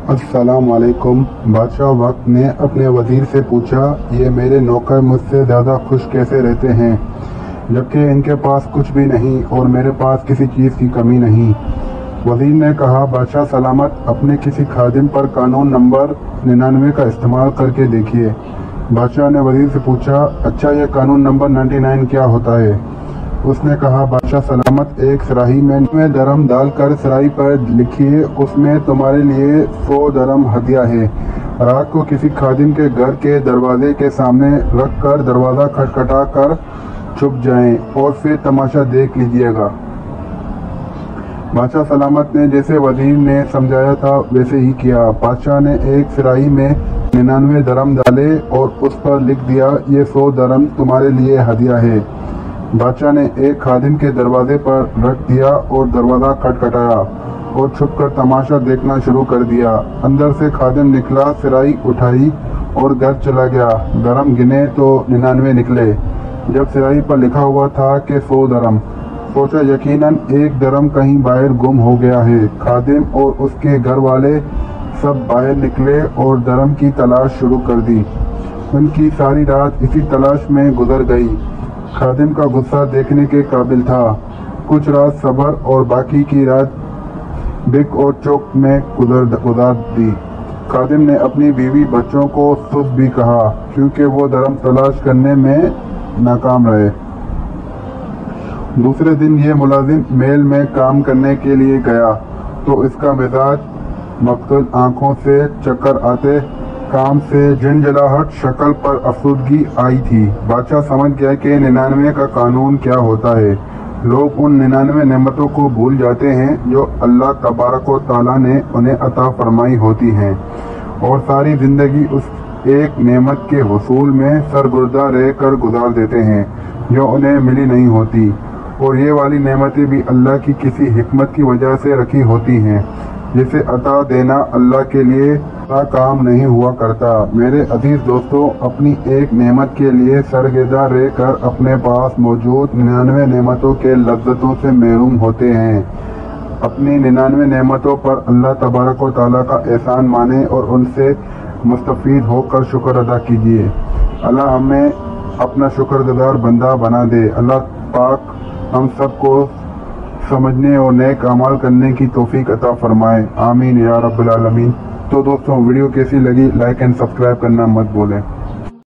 अस्सलाम वालेकुम। बादशाह वक्त ने अपने वजीर से पूछा, ये मेरे नौकर मुझसे ज़्यादा खुश कैसे रहते हैं जबकि इनके पास कुछ भी नहीं और मेरे पास किसी चीज़ की कमी नहीं। वजीर ने कहा, बादशाह सलामत, अपने किसी खादिम पर कानून नंबर 99 का इस्तेमाल करके देखिए। बादशाह ने वजीर से पूछा, अच्छा ये कानून नंबर 99 क्या होता है? उसने कहा, बादशाह सलामत, एक सराही में दरम डालकर सराही पर लिखिए, उसमें तुम्हारे लिए 100 दरम हदिया है। रात को किसी खादिम के घर के दरवाजे के सामने रख कर दरवाज़ा खटखटा कर छुप जाएं और फिर तमाशा देख लीजिएगा। बादशाह सलामत ने जैसे वजीर ने समझाया था वैसे ही किया। बादशाह ने एक सराही में 99 दरम डाले और उस पर लिख दिया, ये 100 दरम तुम्हारे लिए हदिया है। बादशाह ने एक खादिम के दरवाजे पर रख दिया और दरवाज़ा खटखटाया और छुपकर तमाशा देखना शुरू कर दिया। अंदर से खादिम निकला, सिराही उठाई और घर चला गया। दरम गिने तो 99 निकले। जब सिराही पर लिखा हुआ था कि 100 दरम, सोचा यकीनन एक दरम कहीं बाहर गुम हो गया है। खादिम और उसके घर वाले सब बाहर निकले और दरम की तलाश शुरू कर दी। उनकी सारी रात इसी तलाश में गुजर गई। खादिम का गुस्सा देखने के काबिल था। कुछ रात सब्र और बाकी की रात बिक और चौक में गुजार दी। खादिम ने अपनी बीवी बच्चों को सुबह भी कहा क्योंकि वो दरम तलाश करने में नाकाम रहे। दूसरे दिन ये मुलाजिम मेल में काम करने के लिए गया तो इसका मिजाज मकसूद, आंखों से चक्कर आते, काम से झंझलाहट, शक्ल पर अफसुदगी आई थी। बादशाह समझ गया कि 99 का कानून क्या होता है। लोग उन 99 नेमतों को भूल जाते हैं जो अल्लाह तबारक व तआला ने उन्हें अता फरमाई होती हैं और सारी जिंदगी उस एक नेमत के हुसूल में सरगुर्दा रह कर गुजार देते हैं जो उन्हें मिली नहीं होती। और ये वाली नेमतें भी अल्लाह की किसी हिकमत की वजह से रखी होती हैं जिसे अता देना अल्लाह के लिए काम नहीं हुआ करता। मेरे अजीज दोस्तों, अपनी एक नेमत के लिए सरगर्दा रह कर अपने पास मौजूद 99 नेमतों के लज्जतों से महरूम होते हैं। अपनी 99 नेमतों पर अल्लाह तबारक व तआला का एहसान माने और उनसे मुस्तफीद होकर शुक्र अदा कीजिए। अल्लाह हमें अपना शुक्रगुजार बंदा बना दे। अल्लाह पाक हम सबको समझने और नेक अमाल करने की तौफीक अता फरमाए। आमीन या रब्बुल आलमीन। तो दोस्तों, वीडियो कैसी लगी लाइक एंड सब्सक्राइब करना मत भूलें।